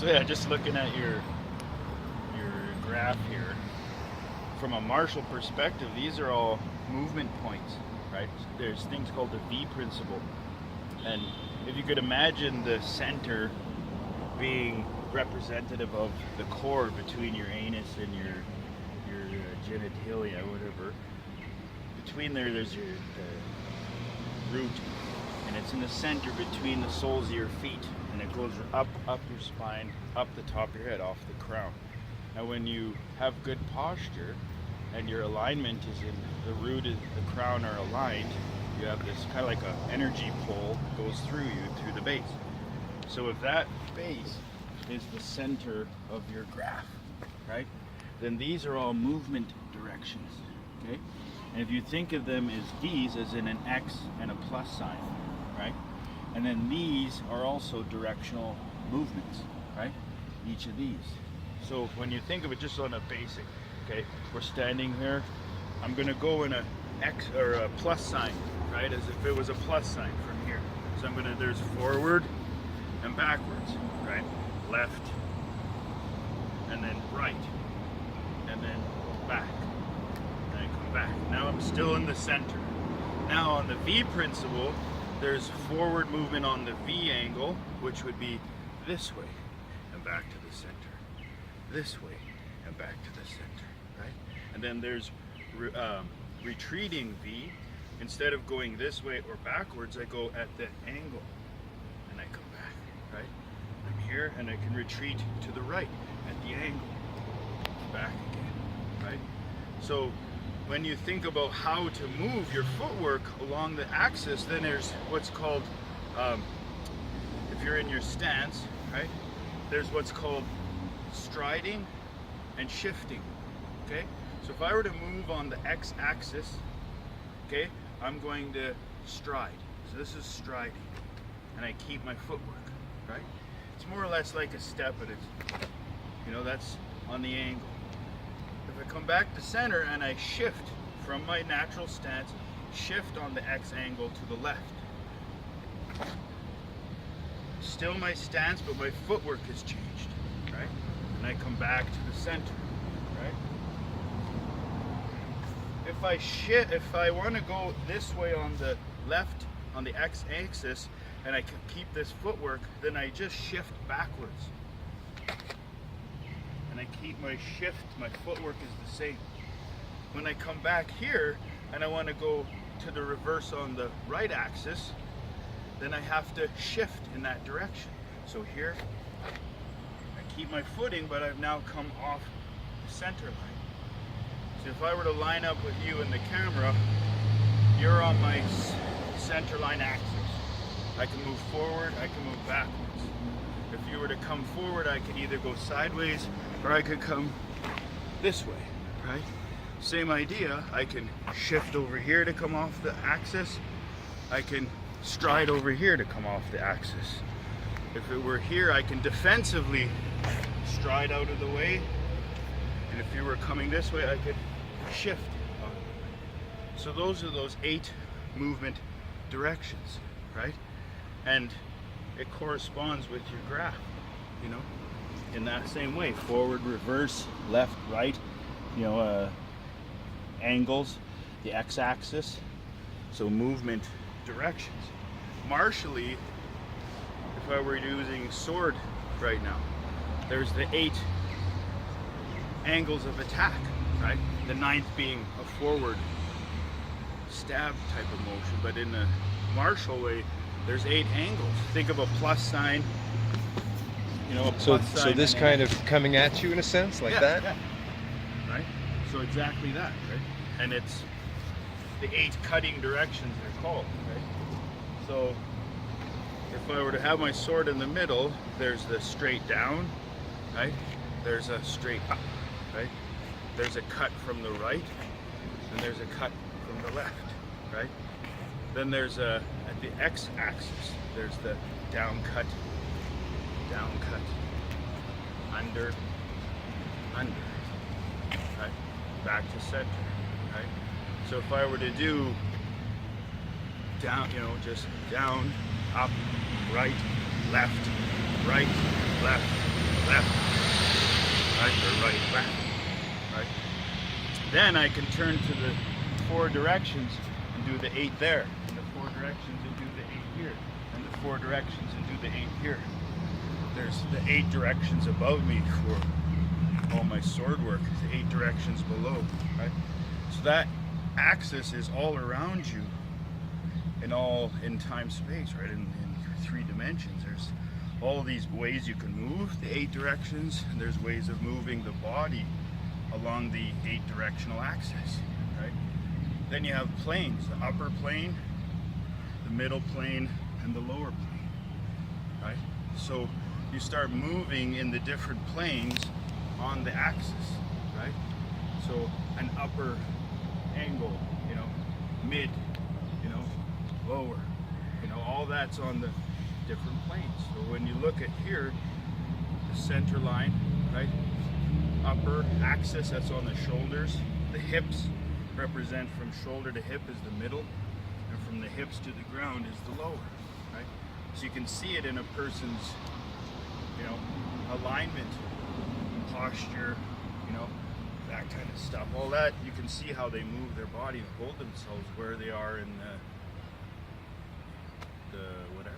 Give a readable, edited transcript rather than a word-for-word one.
So yeah, just looking at your graph here, from a Marshall perspective, these are all movement points, right? There's things called the V principle. And if you could imagine the center being representative of the core between your anus and your genitalia, whatever. Between there's your root, and it's in the center between the soles of your feet, and it goes up your spine, up the top of your head, off the crown. Now when you have good posture and your alignment is in the root and the crown are aligned, you have this kind of like an energy pole goes through you through the base. So if that base is the center of your graph, right, then these are all movement directions, okay? And if you think of them as these, as in an X and a plus sign, right? And then these are also directional movements, right? Each of these. So when you think of it just on a basic, okay, we're standing here, I'm gonna go in a X or a plus sign, right? As if it was a plus sign from here. So there's forward and backwards, right? Left, and then right, and then back, and I come back. Now I'm still in the center. Now on the V principle, there's forward movement on the V angle, which would be this way and back to the center, this way and back to the center, right? And then there's retreating V. Instead of going this way or backwards, I go at the angle and I come back, right? I'm here and I can retreat to the right at the angle, back again, right? So when you think about how to move your footwork along the axis, then there's what's called, if you're in your stance, right? There's what's called striding and shifting, okay? So if I were to move on the x-axis, okay, I'm going to stride. So this is striding, and I keep my footwork, right? It's more or less like a step, but it's, you know, that's on the angle. If I come back to center and I shift from my natural stance, shift on the X angle to the left. Still my stance, but my footwork has changed, right? And I come back to the center, right? If I want to go this way on the left, on the X axis, and I can keep this footwork, then I just shift backwards. And I keep my shift, my footwork is the same. When I come back here and I want to go to the reverse on the right axis, then I have to shift in that direction. So here, I keep my footing, but I've now come off the center line. So if I were to line up with you in the camera, you're on my center line axis. I can move forward, I can move backwards. If you were to come forward, I could either go sideways or I could come this way, right? Same idea, I can shift over here to come off the axis. I can stride over here to come off the axis. If it were here, I can defensively stride out of the way. And if you were coming this way, I could shift out of the way. So those are those 8 movement directions, right? And it corresponds with your graph, you know, in that same way. Forward, reverse, left, right, you know, angles, the x-axis, so movement directions. Martially, if I were using sword right now, there's the 8 angles of attack, right? The 9th being a forward stab type of motion, but in the martial way, there's 8 angles. Think of a plus sign, you know, a plus sign. So this kind of coming at you in a sense, like that? Yeah. Right? So exactly that, right? And it's the 8 cutting directions they're called, right? So if I were to have my sword in the middle, there's the straight down, right? There's a straight up, right? There's a cut from the right, and there's a cut from the left, right? Then there's at the x-axis, there's the down cut, under, right? Back to center, right? So if I were to do down, you know, just down, up, right, left, left, right, or right, left, right. Then I can turn to the 4 directions and do the 8 there, and the 4 directions and do the 8 here, and the 4 directions and do the 8 here. There's the 8 directions above me for all my sword work, the 8 directions below, right? So that axis is all around you, in time space, right? In 3 dimensions. There's all of these ways you can move the 8 directions, and there's ways of moving the body along the 8 directional axis, right? Then you have planes, the upper plane, the middle plane, and the lower plane, right? So you start moving in the different planes on the axis, right? So an upper angle, mid, lower, all that's on the different planes. So when you look at here, the center line, right? Upper axis, that's on the shoulders. The hips represent from shoulder to hip is the middle, and from the hips to the ground is the lower, right? So you can see it in a person's, alignment, posture, that kind of stuff. All that, you can see how they move their body and hold themselves, where they are in the whatever.